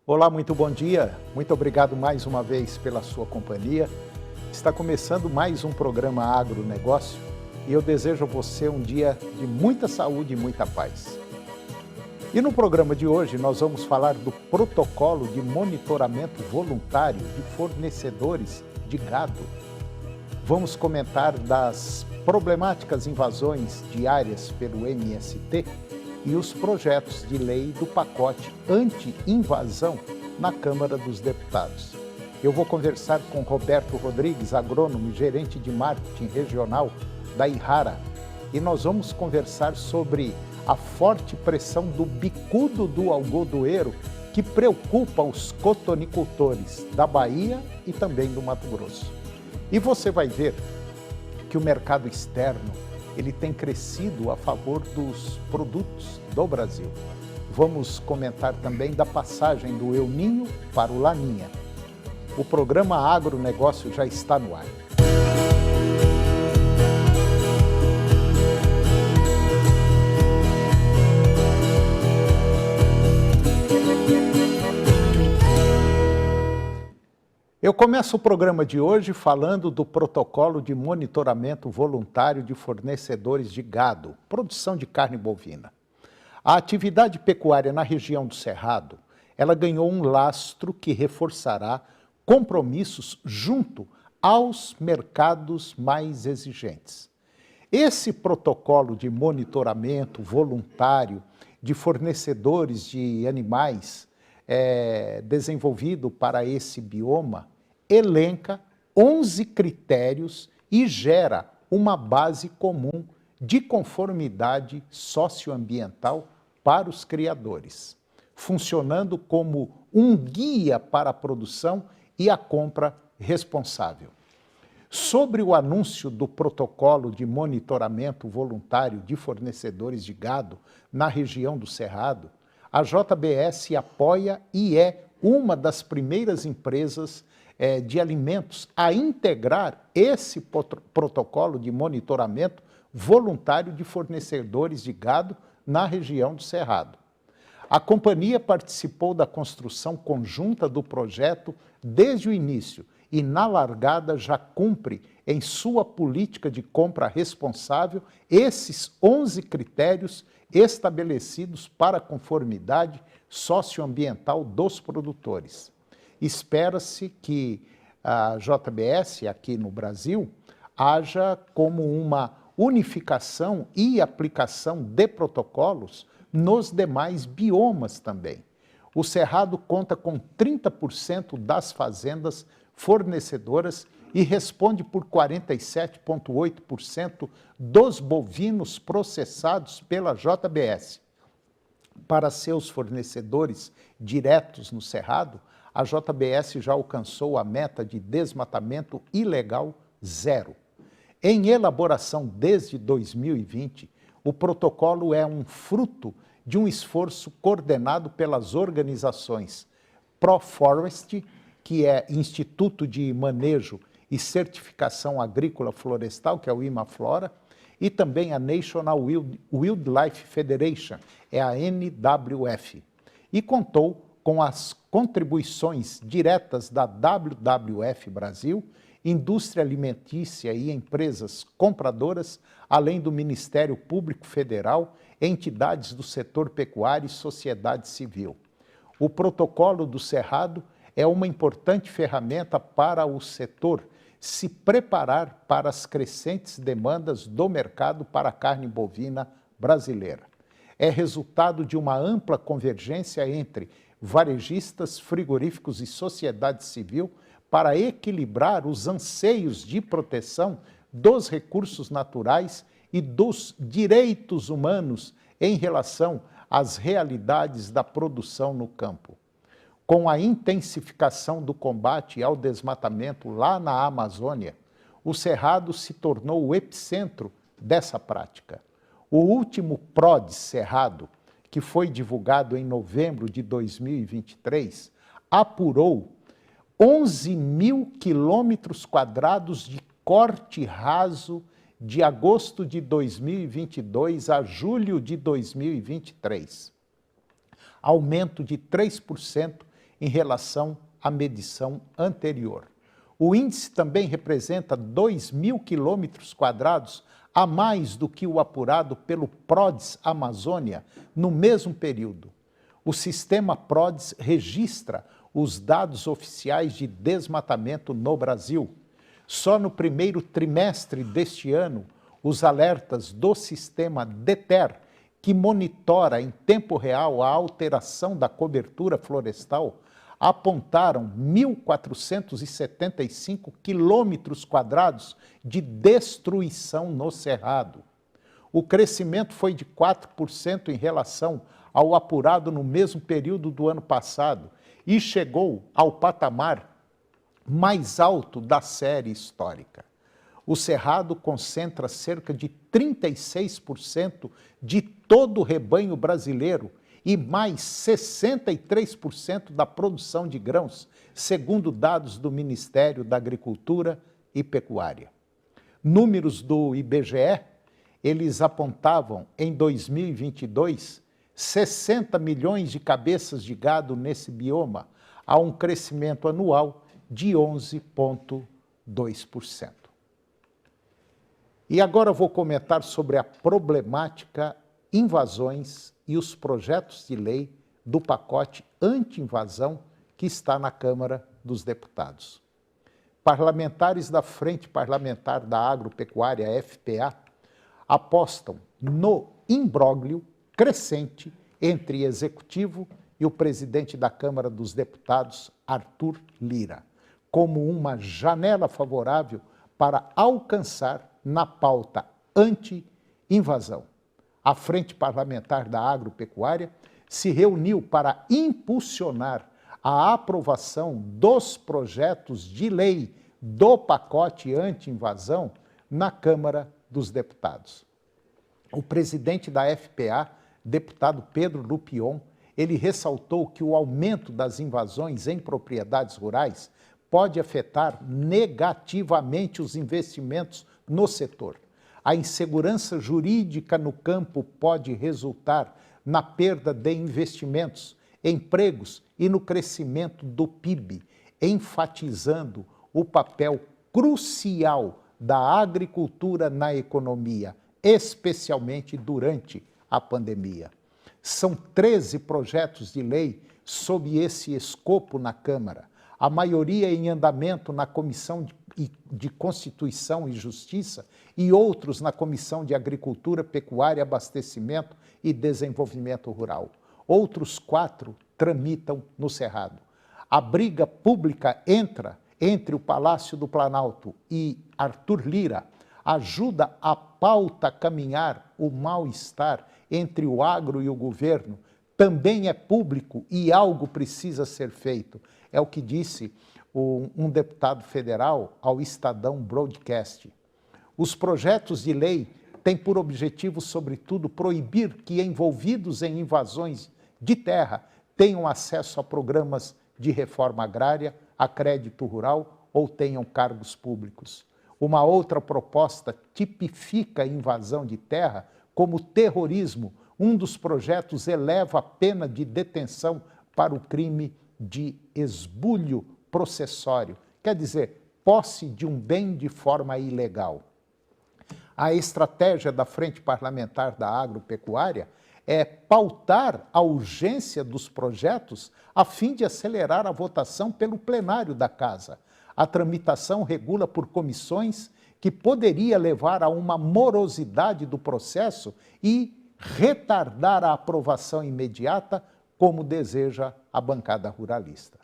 Olá, muito bom dia. Muito obrigado mais uma vez pela sua companhia. Está começando mais um programa Agronegócio e eu desejo a você um dia de muita saúde e muita paz. E no programa de hoje nós vamos falar do protocolo de monitoramento voluntário de fornecedores de gado. Vamos comentar das problemáticas invasões de áreas pelo MST e os projetos de lei do pacote anti-invasão na Câmara dos Deputados. Eu vou conversar com Roberto Rodrigues, agrônomo e gerente de marketing regional da Ihara, e nós vamos conversar sobre a forte pressão do bicudo do algodoeiro que preocupa os cotonicultores da Bahia e também do Mato Grosso. E você vai ver que o mercado externo ele tem crescido a favor dos produtos do Brasil. Vamos comentar também da passagem do El Niño para o Laninha. O programa Agronegócio já está no ar. Eu começo o programa de hoje falando do protocolo de monitoramento voluntário de fornecedores de gado, produção de carne bovina. A atividade pecuária na região do Cerrado, ela ganhou um lastro que reforçará compromissos junto aos mercados mais exigentes. Esse protocolo de monitoramento voluntário de fornecedores de animais desenvolvido para esse bioma, elenca 11 critérios e gera uma base comum de conformidade socioambiental para os criadores, funcionando como um guia para a produção e a compra responsável. Sobre o anúncio do protocolo de monitoramento voluntário de fornecedores de gado na região do Cerrado, a JBS apoia e é uma das primeiras empresas de alimentos a integrar esse protocolo de monitoramento voluntário de fornecedores de gado na região do Cerrado. A companhia participou da construção conjunta do projeto desde o início e, na largada, já cumpre em sua política de compra responsável esses 11 critérios estabelecidos para a conformidade socioambiental dos produtores. Espera-se que a JBS, aqui no Brasil, haja como uma unificação e aplicação de protocolos nos demais biomas também. O Cerrado conta com 30% das fazendas fornecedoras e responde por 47,8% dos bovinos processados pela JBS. Para seus fornecedores diretos no Cerrado, a JBS já alcançou a meta de desmatamento ilegal zero. Em elaboração desde 2020, o protocolo é um fruto de um esforço coordenado pelas organizações ProForest, que é Instituto de Manejo e Certificação Agrícola Florestal, que é o IMAFLORA, e também a National Wildlife Federation, é a NWF, e contou com as contribuições diretas da WWF Brasil, indústria alimentícia e empresas compradoras, além do Ministério Público Federal, entidades do setor pecuário e sociedade civil. O protocolo do Cerrado é uma importante ferramenta para o setor se preparar para as crescentes demandas do mercado para a carne bovina brasileira. É resultado de uma ampla convergência entre varejistas, frigoríficos e sociedade civil para equilibrar os anseios de proteção dos recursos naturais e dos direitos humanos em relação às realidades da produção no campo. Com a intensificação do combate ao desmatamento lá na Amazônia, o Cerrado se tornou o epicentro dessa prática. O último PRODES Cerrado, que foi divulgado em novembro de 2023, apurou 11 mil quilômetros quadrados de corte raso de agosto de 2022 a julho de 2023. Aumento de 3% em relação à medição anterior. O índice também representa 2.000 quilômetros quadrados a mais do que o apurado pelo PRODES Amazônia no mesmo período. O sistema PRODES registra os dados oficiais de desmatamento no Brasil. Só no primeiro trimestre deste ano, os alertas do sistema DETER, que monitora em tempo real a alteração da cobertura florestal, apontaram 1.475 quilômetros quadrados de destruição no Cerrado. O crescimento foi de 4% em relação ao apurado no mesmo período do ano passado e chegou ao patamar mais alto da série histórica. O Cerrado concentra cerca de 36% de todo o rebanho brasileiro e mais 63% da produção de grãos, segundo dados do Ministério da Agricultura e Pecuária. Números do IBGE, eles apontavam em 2022 60 milhões de cabeças de gado nesse bioma, a um crescimento anual de 11,2%. E agora vou comentar sobre a problemática invasões e os projetos de lei do pacote anti-invasão que está na Câmara dos Deputados. Parlamentares da Frente Parlamentar da Agropecuária, FPA, apostam no imbróglio crescente entre Executivo e o presidente da Câmara dos Deputados, Arthur Lira, como uma janela favorável para alcançar na pauta anti-invasão. A Frente Parlamentar da Agropecuária se reuniu para impulsionar a aprovação dos projetos de lei do pacote anti-invasão na Câmara dos Deputados. O presidente da FPA, deputado Pedro Lupion, ele ressaltou que o aumento das invasões em propriedades rurais pode afetar negativamente os investimentos no setor. A insegurança jurídica no campo pode resultar na perda de investimentos, empregos e no crescimento do PIB, enfatizando o papel crucial da agricultura na economia, especialmente durante a pandemia. São 13 projetos de lei sob esse escopo na Câmara, a maioria em andamento na Comissão de Constituição e Justiça e outros na Comissão de Agricultura, Pecuária, Abastecimento e Desenvolvimento Rural. Outros 4 tramitam no Cerrado. A briga pública entre o Palácio do Planalto e Arthur Lira ajuda a pauta a caminhar o mal-estar entre o agro e o governo, também é público e algo precisa ser feito. É o que disse um deputado federal ao Estadão Broadcast. Os projetos de lei têm por objetivo, sobretudo, proibir que envolvidos em invasões de terra tenham acesso a programas de reforma agrária, a crédito rural ou tenham cargos públicos. Uma outra proposta tipifica a invasão de terra como terrorismo. Um dos projetos eleva a pena de detenção para o crime de esbulho processório, quer dizer, posse de um bem de forma ilegal. A estratégia da Frente Parlamentar da Agropecuária é pautar a urgência dos projetos a fim de acelerar a votação pelo plenário da Casa. A tramitação regula por comissões que poderia levar a uma morosidade do processo e retardar a aprovação imediata, como deseja a bancada ruralista.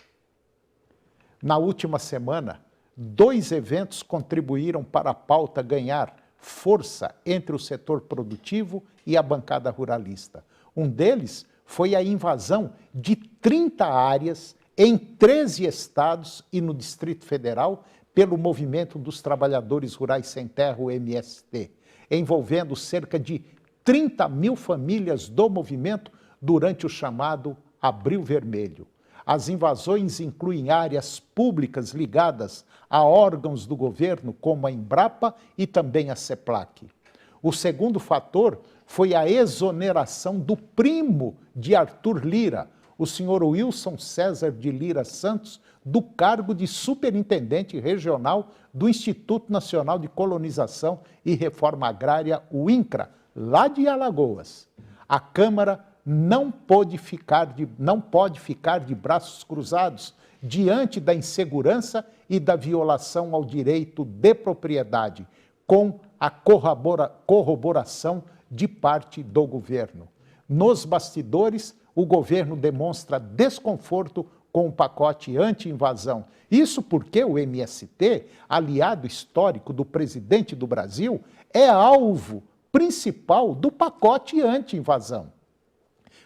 Na última semana, 2 eventos contribuíram para a pauta ganhar força entre o setor produtivo e a bancada ruralista. Um deles foi a invasão de 30 áreas em 13 estados e no Distrito Federal pelo Movimento dos Trabalhadores Rurais Sem Terra, o MST, envolvendo cerca de 30 mil famílias do movimento durante o chamado Abril Vermelho. As invasões incluem áreas públicas ligadas a órgãos do governo, como a Embrapa e também a CEPLAC. O segundo fator foi a exoneração do primo de Arthur Lira, o senhor Wilson César de Lira Santos do cargo de superintendente regional do Instituto Nacional de Colonização e Reforma Agrária, o INCRA, lá de Alagoas. A Câmara não pode ficar de braços cruzados diante da insegurança e da violação ao direito de propriedade, com a corroboração de parte do governo. Nos bastidores, o governo demonstra desconforto com o pacote anti-invasão. Isso porque o MST, aliado histórico do presidente do Brasil, é alvo principal do pacote anti-invasão.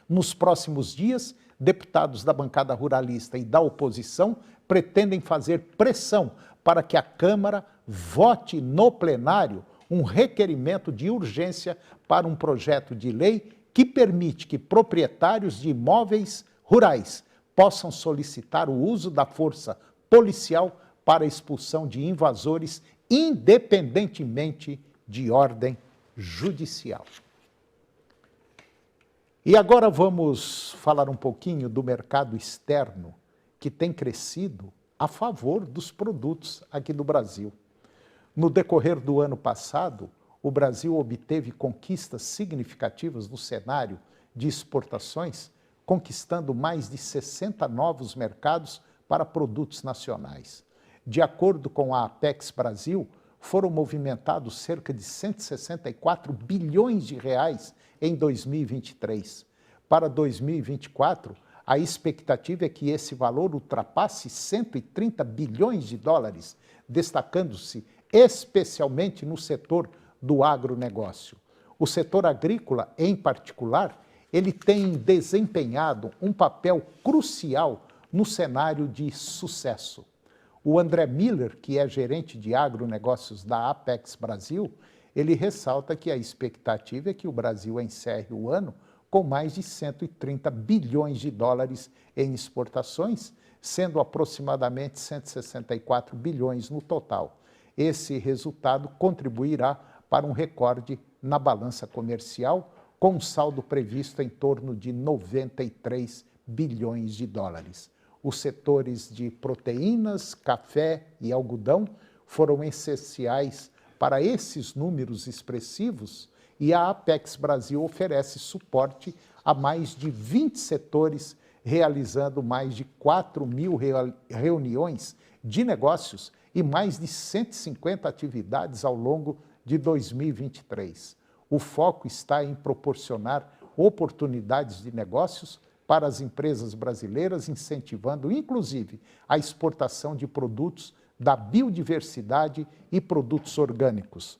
Nos próximos dias, deputados da bancada ruralista e da oposição pretendem fazer pressão para que a Câmara vote no plenário um requerimento de urgência para um projeto de lei que permite que proprietários de imóveis rurais possam solicitar o uso da força policial para a expulsão de invasores, independentemente de ordem judicial. E agora vamos falar um pouquinho do mercado externo, que tem crescido a favor dos produtos aqui do Brasil. No decorrer do ano passado, o Brasil obteve conquistas significativas no cenário de exportações, conquistando mais de 60 novos mercados para produtos nacionais. De acordo com a Apex Brasil, foram movimentados cerca de 164 bilhões de reais em 2023. Para 2024, a expectativa é que esse valor ultrapasse 130 bilhões de dólares, destacando-se especialmente no setor do agronegócio. O setor agrícola, em particular, ele tem desempenhado um papel crucial no cenário de sucesso. O André Miller, que é gerente de agronegócios da Apex Brasil, ele ressalta que a expectativa é que o Brasil encerre o ano com mais de 130 bilhões de dólares em exportações, sendo aproximadamente 164 bilhões no total. Esse resultado contribuirá para um recorde na balança comercial, com um saldo previsto em torno de 93 bilhões de dólares. Os setores de proteínas, café e algodão foram essenciais para esses números expressivos e a Apex Brasil oferece suporte a mais de 20 setores, realizando mais de 4.000 reuniões de negócios e mais de 150 atividades ao longo de 2023. O foco está em proporcionar oportunidades de negócios para as empresas brasileiras, incentivando, inclusive, a exportação de produtos da biodiversidade e produtos orgânicos.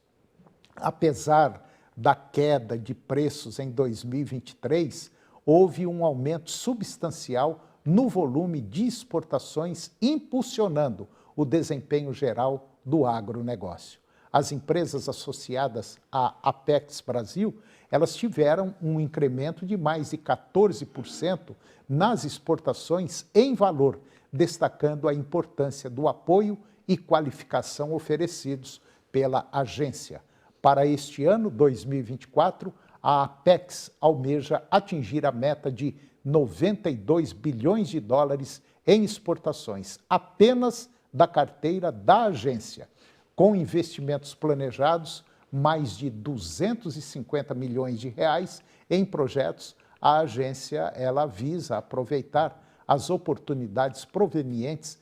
Apesar da queda de preços em 2023, houve um aumento substancial no volume de exportações, impulsionando o desempenho geral do agronegócio. As empresas associadas à Apex Brasil, elas tiveram um incremento de mais de 14% nas exportações em valor, destacando a importância do apoio e qualificação oferecidos pela agência. Para este ano, 2024, a Apex almeja atingir a meta de 92 bilhões de dólares em exportações, apenas da carteira da agência. Com investimentos planejados, mais de 250 milhões de reais em projetos, a agência ela visa aproveitar as oportunidades provenientes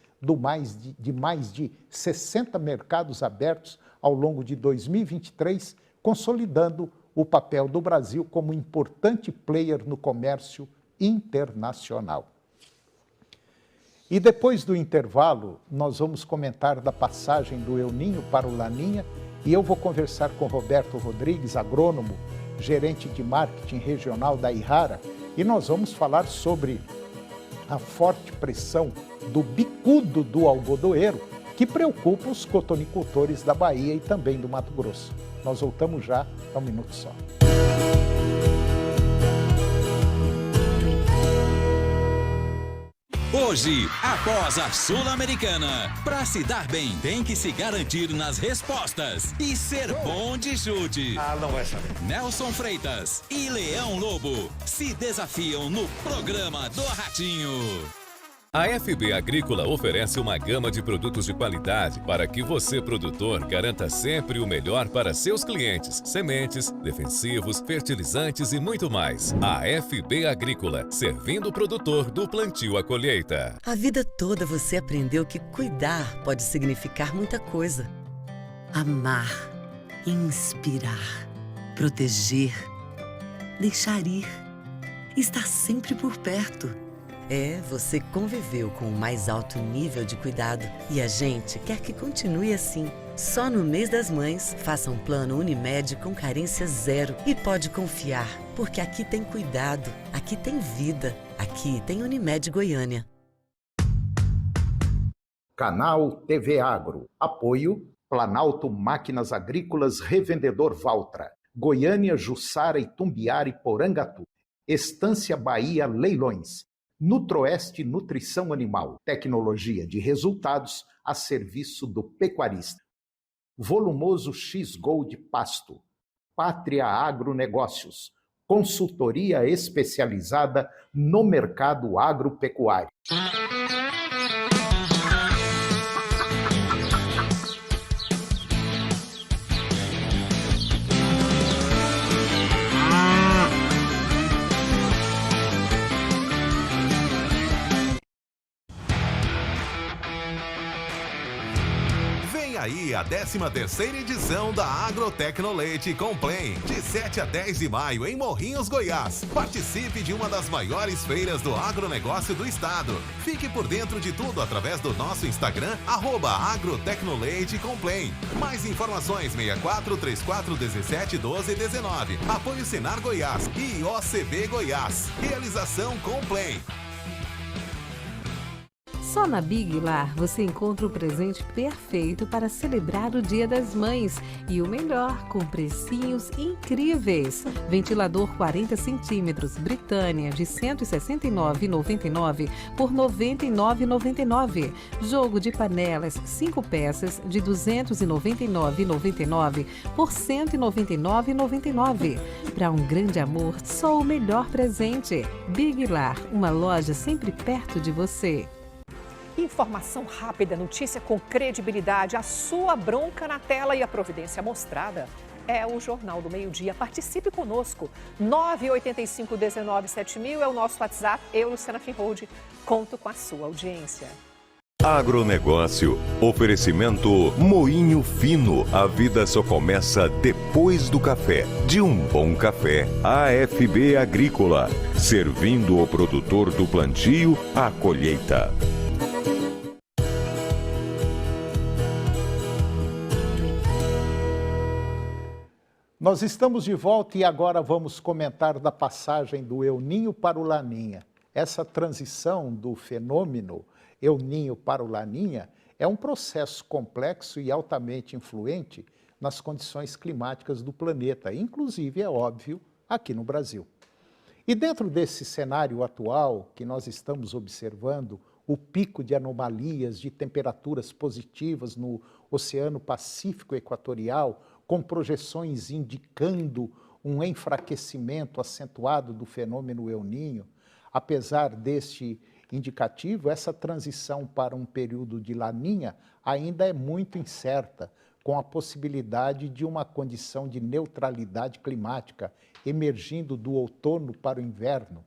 de mais de 60 mercados abertos ao longo de 2023, consolidando o papel do Brasil como importante player no comércio internacional. E depois do intervalo, nós vamos comentar da passagem do El Niño para o Laninha e eu vou conversar com Roberto Rodrigues, agrônomo, gerente de marketing regional da Ihara, e nós vamos falar sobre a forte pressão do bicudo do algodoeiro, que preocupa os cotonicultores da Bahia e também do Mato Grosso. Nós voltamos já, é um minuto só. Hoje, após a Sul-Americana, para se dar bem tem que se garantir nas respostas e ser bom de chute. Não vai saber. Nelson Freitas e Leão Lobo se desafiam no programa do Ratinho. A FB Agrícola oferece uma gama de produtos de qualidade para que você, produtor, garanta sempre o melhor para seus clientes. Sementes, defensivos, fertilizantes e muito mais. A FB Agrícola, servindo o produtor do plantio à colheita. A vida toda você aprendeu que cuidar pode significar muita coisa. Amar, inspirar, proteger, deixar ir, estar sempre por perto. Você conviveu com o mais alto nível de cuidado e a gente quer que continue assim. Só no mês das mães, faça um plano Unimed com carência zero e pode confiar, porque aqui tem cuidado, aqui tem vida, aqui tem Unimed Goiânia. Canal TV Agro. Apoio Planalto Máquinas Agrícolas Revendedor Valtra. Goiânia, Jussara, Itumbiara e Porangatu. Estância Bahia Leilões. Nutroeste Nutrição Animal, tecnologia de resultados a serviço do pecuarista. Volumoso X-Gold Pasto, Pátria Agronegócios, consultoria especializada no mercado agropecuário. Aí a 13ª edição da Agrotecnoleite Complen, de 7 a 10 de maio em Morrinhos, Goiás. Participe de uma das maiores feiras do agronegócio do estado. Fique por dentro de tudo através do nosso Instagram, @Agrotecnoleite Complen. Mais informações 64 34 17 12 19. Apoio Senar Goiás e OCB Goiás. Realização Complen. Só na Big Lar você encontra o presente perfeito para celebrar o Dia das Mães. E o melhor, com precinhos incríveis. Ventilador 40 centímetros Britânia de R$ 169,99 por R$ 99,99. Jogo de panelas 5 peças de R$ 299,99 por R$ 199,99. Para um grande amor, só o melhor presente. Big Lar, uma loja sempre perto de você. Informação rápida, notícia com credibilidade, a sua bronca na tela e a providência mostrada. É o Jornal do Meio-Dia. Participe conosco. 985-197000 é o nosso WhatsApp. Eu, Luciana Finhold, conto com a sua audiência. Agronegócio. Oferecimento Moinho Fino. A vida só começa depois do café. De um bom café. AFB Agrícola. Servindo o produtor do plantio à colheita. Nós estamos de volta e agora vamos comentar da passagem do El Ninho para o Laninha. Essa transição do fenômeno El Ninho para o Laninha é um processo complexo e altamente influente nas condições climáticas do planeta, inclusive, é óbvio, aqui no Brasil. E dentro desse cenário atual que nós estamos observando, o pico de anomalias de temperaturas positivas no Oceano Pacífico Equatorial, com projeções indicando um enfraquecimento acentuado do fenômeno El Ninho, apesar deste indicativo, essa transição para um período de Laninha ainda é muito incerta, com a possibilidade de uma condição de neutralidade climática emergindo do outono para o inverno.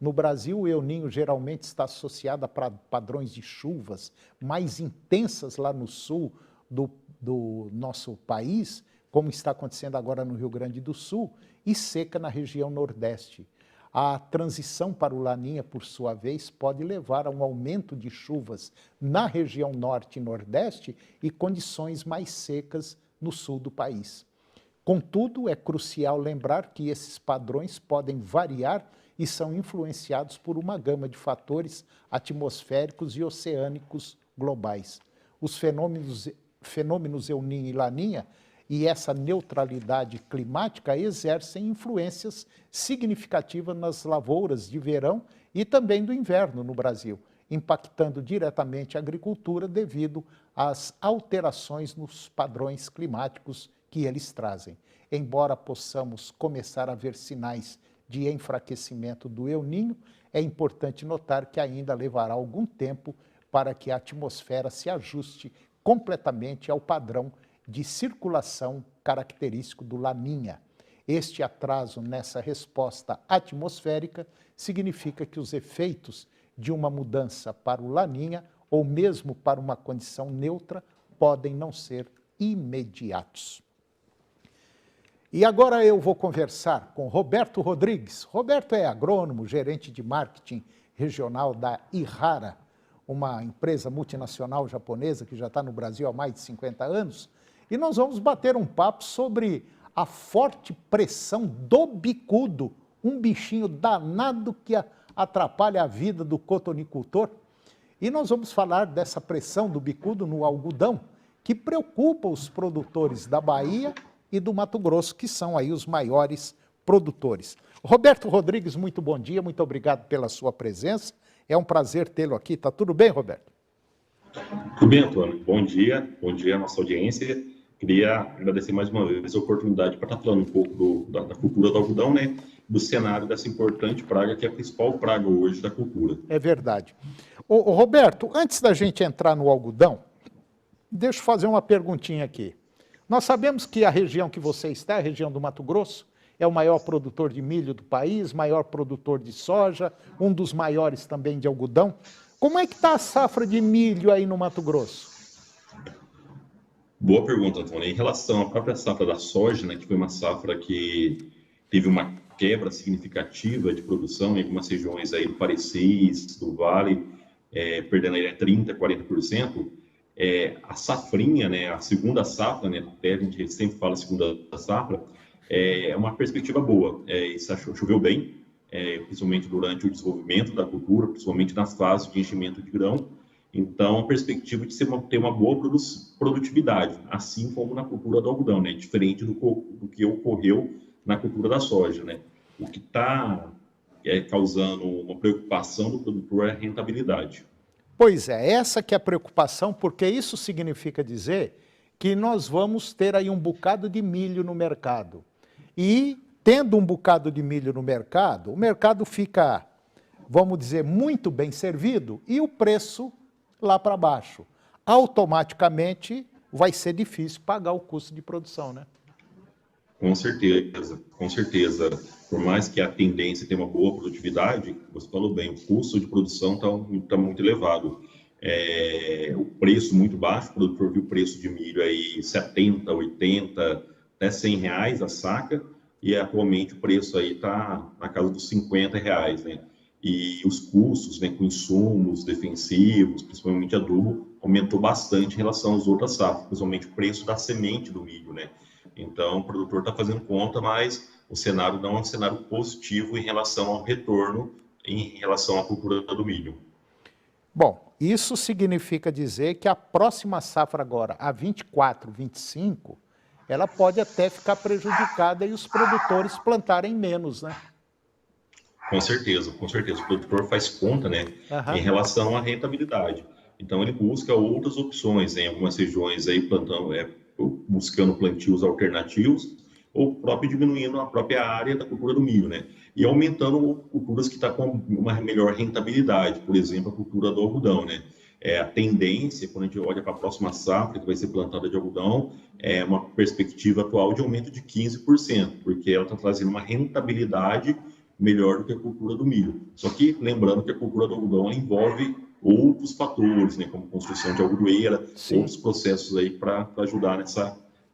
No Brasil, o El Ninho geralmente está associado a padrões de chuvas mais intensas lá no sul do nosso país, como está acontecendo agora no Rio Grande do Sul, e seca na região Nordeste. A transição para o Laninha, por sua vez, pode levar a um aumento de chuvas na região Norte e Nordeste e condições mais secas no sul do país. Contudo, é crucial lembrar que esses padrões podem variar e são influenciados por uma gama de fatores atmosféricos e oceânicos globais. Os fenômenos El Ninho e Laninha e essa neutralidade climática exercem influências significativas nas lavouras de verão e também do inverno no Brasil, impactando diretamente a agricultura devido às alterações nos padrões climáticos que eles trazem. Embora possamos começar a ver sinais de enfraquecimento do El Niño, é importante notar que ainda levará algum tempo para que a atmosfera se ajuste completamente ao padrão de circulação característico do Laninha. Este atraso nessa resposta atmosférica significa que os efeitos de uma mudança para o Laninha, ou mesmo para uma condição neutra, podem não ser imediatos. E agora eu vou conversar com Roberto Rodrigues. Roberto é agrônomo, gerente de marketing regional da Ihara, uma empresa multinacional japonesa que já está no Brasil há mais de 50 anos. E nós vamos bater um papo sobre a forte pressão do bicudo, um bichinho danado que atrapalha a vida do cotonicultor. E nós vamos falar dessa pressão do bicudo no algodão, que preocupa os produtores da Bahia e do Mato Grosso, que são aí os maiores produtores. Roberto Rodrigues, muito bom dia, muito obrigado pela sua presença. É um prazer tê-lo aqui. Tá tudo bem, Roberto? Tudo bem, Antônio. Bom dia à nossa audiência. Queria agradecer mais uma vez a oportunidade para estar falando um pouco da cultura do algodão, né? Do cenário dessa importante praga, que é a principal praga hoje da cultura. É verdade. Ô, Roberto, antes da gente entrar no algodão, deixa eu fazer uma perguntinha aqui. Nós sabemos que a região que você está, a região do Mato Grosso, é o maior produtor de milho do país, maior produtor de soja, um dos maiores também de algodão. Como é que está a safra de milho aí no Mato Grosso? Boa pergunta, Antônio. Em relação à própria safra da soja, né, que foi uma safra que teve uma quebra significativa de produção em algumas regiões aí do Parecis, do Vale, perdendo aí 30%, 40%, a safrinha, né, a segunda safra, né, até a gente sempre fala segunda safra, é uma perspectiva boa. Isso choveu bem, principalmente durante o desenvolvimento da cultura, principalmente nas fases de enchimento de grão. Então, a perspectiva de ter uma boa produtividade, assim como na cultura do algodão, né, diferente do que ocorreu na cultura da soja, né. O que está causando uma preocupação do produtor é a rentabilidade. Pois é, essa que é a preocupação, porque isso significa dizer que nós vamos ter aí um bocado de milho no mercado. E, tendo um bocado de milho no mercado, o mercado fica, vamos dizer, muito bem servido e o preço lá para baixo. Automaticamente vai ser difícil pagar o custo de produção, né? Com certeza, com certeza. Por mais que a tendência tenha uma boa produtividade, você falou bem, o custo de produção está muito elevado. O preço muito baixo, o produtor viu o preço de milho aí 70, 80, até 100 reais a saca, e atualmente o preço aí está na casa dos 50 reais, né? E os custos, né, com insumos defensivos, principalmente adubo, aumentou bastante em relação às outras safras, principalmente o preço da semente do milho, né? Então, o produtor está fazendo conta, mas o cenário não é um cenário positivo em relação ao retorno, em relação à cultura do milho. Bom, isso significa dizer que a próxima safra agora, a 24, 25, ela pode até ficar prejudicada e os produtores plantarem menos, né? Com certeza, com certeza. O produtor faz conta, né, em relação à rentabilidade. Então, ele busca outras opções, em algumas regiões aí buscando plantios alternativos, ou próprio diminuindo a própria área da cultura do milho, né? E aumentando culturas que estão com uma melhor rentabilidade, por exemplo, a cultura do algodão, né? A tendência, quando a gente olha para a próxima safra, que vai ser plantada de algodão, é uma perspectiva atual de aumento de 15%, porque ela está trazendo uma rentabilidade melhor do que a cultura do milho. Só que, lembrando que a cultura do algodão envolve outros fatores, né, como construção de algodoeira, outros processos aí para ajudar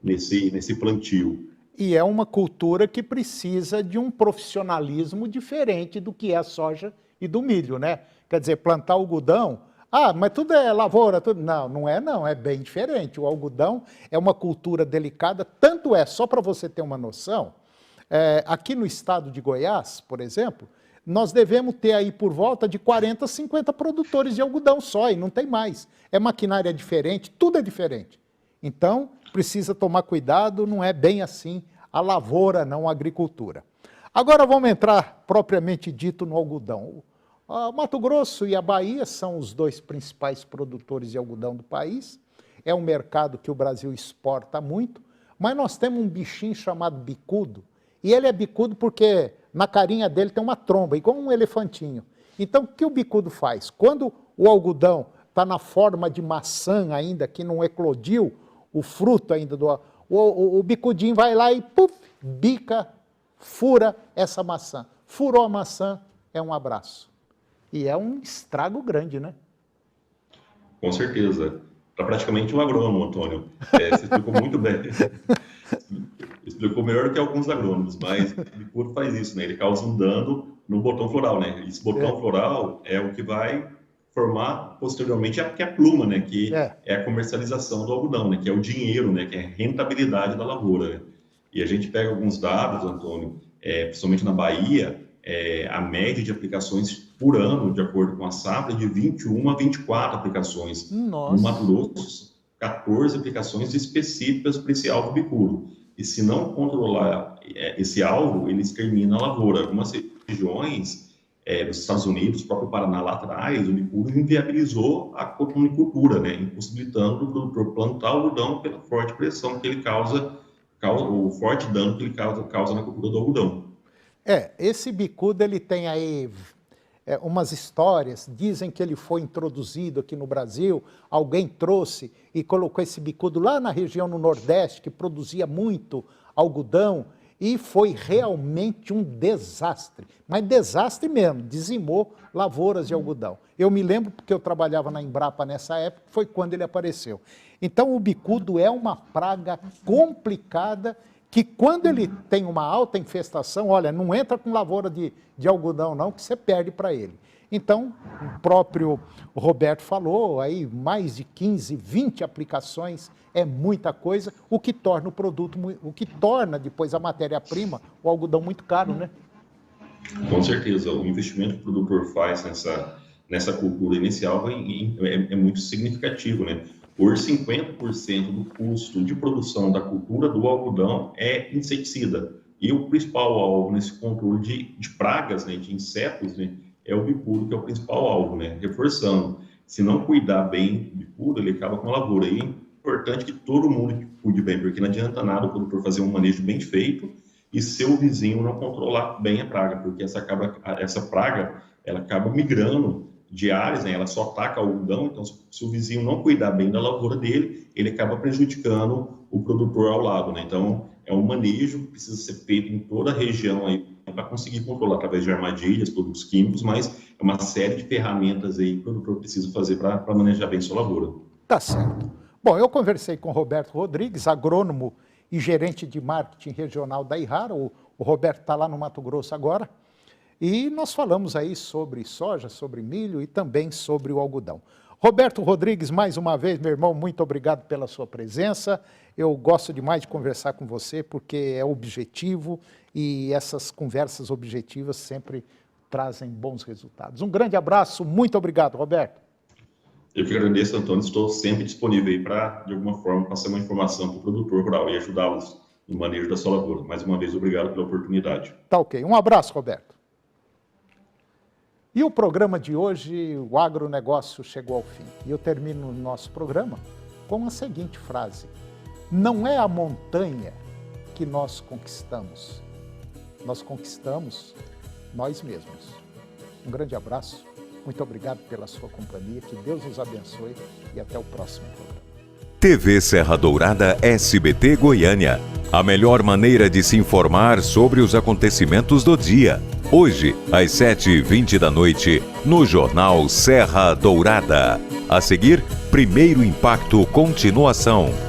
nesse plantio. E é uma cultura que precisa de um profissionalismo diferente do que é a soja e do milho, né? Quer dizer, plantar algodão, mas tudo é lavoura, tudo... Não é bem diferente. O algodão é uma cultura delicada, tanto é, só para você ter uma noção, aqui no estado de Goiás, por exemplo, nós devemos ter aí por volta de 40, 50 produtores de algodão só, e não tem mais. É maquinária diferente, tudo é diferente. Então, precisa tomar cuidado, não é bem assim a lavoura, não a agricultura. Agora vamos entrar propriamente dito no algodão. Mato Grosso e a Bahia são os 2 principais produtores de algodão do país. É um mercado que o Brasil exporta muito, mas nós temos um bichinho chamado bicudo, e ele é bicudo porque na carinha dele tem uma tromba, igual um elefantinho. Então, o que o bicudo faz? Quando o algodão está na forma de maçã ainda, que não eclodiu o fruto ainda, o bicudinho vai lá e puf, bica, fura essa maçã. Furou a maçã, é um abraço. E é um estrago grande, né? Com certeza. Para praticamente um agrônomo, Antônio. Você explicou muito bem. Explicou melhor que alguns agrônomos, mas o bicudo faz isso, né? Ele causa um dano no botão floral, né? Esse botão floral é o que vai formar posteriormente a pluma, né? Que é a comercialização do algodão, né? Que é o dinheiro, né? Que é a rentabilidade da lavoura, né? E a gente pega alguns dados, Antônio, principalmente na Bahia, a média de aplicações por ano, de acordo com a safra, de 21 a 24 aplicações. Nossa. No Mato Grosso, 14 aplicações específicas para esse alvo bicudo. E se não controlar esse alvo, ele extermina a lavoura. Algumas regiões dos Estados Unidos, o próprio Paraná lá atrás, o bicudo inviabilizou a cotonicultura, né? Impossibilitando o produtor plantar algodão pela forte pressão que ele causa o forte dano que ele causa na cultura do algodão. Esse bicudo, ele tem aí umas histórias, dizem que ele foi introduzido aqui no Brasil, alguém trouxe e colocou esse bicudo lá na região no Nordeste, que produzia muito algodão, e foi realmente um desastre, mas desastre mesmo, dizimou lavouras de algodão. Eu me lembro porque eu trabalhava na Embrapa nessa época, foi quando ele apareceu. Então o bicudo é uma praga complicada, que quando ele tem uma alta infestação, olha, não entra com lavoura de algodão não, que você perde para ele. Então, o próprio Roberto falou, aí mais de 15, 20 aplicações é muita coisa, o que torna o produto, o que torna depois a matéria-prima, o algodão muito caro, né? Com certeza, o investimento que o produtor faz nessa cultura inicial é muito significativo, né? Hoje, 50% do custo de produção da cultura do algodão é inseticida. E o principal alvo nesse controle de pragas, né, de insetos, né, é o bicudo, que é o principal alvo, né? Reforçando, se não cuidar bem do bicudo, ele acaba com a lavoura. E é importante que todo mundo cuide bem, porque não adianta nada o produtor fazer um manejo bem feito e seu vizinho não controlar bem a praga, porque essa praga ela acaba migrando de áreas, né? Ela só ataca o algodão, então se o vizinho não cuidar bem da lavoura dele, ele acaba prejudicando o produtor ao lado, né? Então é um manejo que precisa ser feito em toda a região aí para conseguir controlar através de armadilhas, produtos químicos, mas é uma série de ferramentas aí que o produtor precisa fazer para manejar bem sua lavoura. Tá certo. Bom, eu conversei com o Roberto Rodrigues, agrônomo e gerente de marketing regional da Ihara. O Roberto está lá no Mato Grosso agora. E nós falamos aí sobre soja, sobre milho e também sobre o algodão. Roberto Rodrigues, mais uma vez, meu irmão, muito obrigado pela sua presença. Eu gosto demais de conversar com você porque é objetivo e essas conversas objetivas sempre trazem bons resultados. Um grande abraço, muito obrigado, Roberto. Eu que agradeço, Antônio, estou sempre disponível aí para, de alguma forma, passar uma informação para o produtor rural e ajudá-los no manejo da sua lavoura. Mais uma vez, obrigado pela oportunidade. Tá ok. Um abraço, Roberto. E o programa de hoje, o agronegócio chegou ao fim. E eu termino o nosso programa com a seguinte frase: não é a montanha que nós conquistamos nós mesmos. Um grande abraço, muito obrigado pela sua companhia, que Deus nos abençoe e até o próximo programa. TV Serra Dourada SBT Goiânia. A melhor maneira de se informar sobre os acontecimentos do dia. Hoje, às 7h20 da noite, no Jornal Serra Dourada. A seguir, Primeiro Impacto Continuação.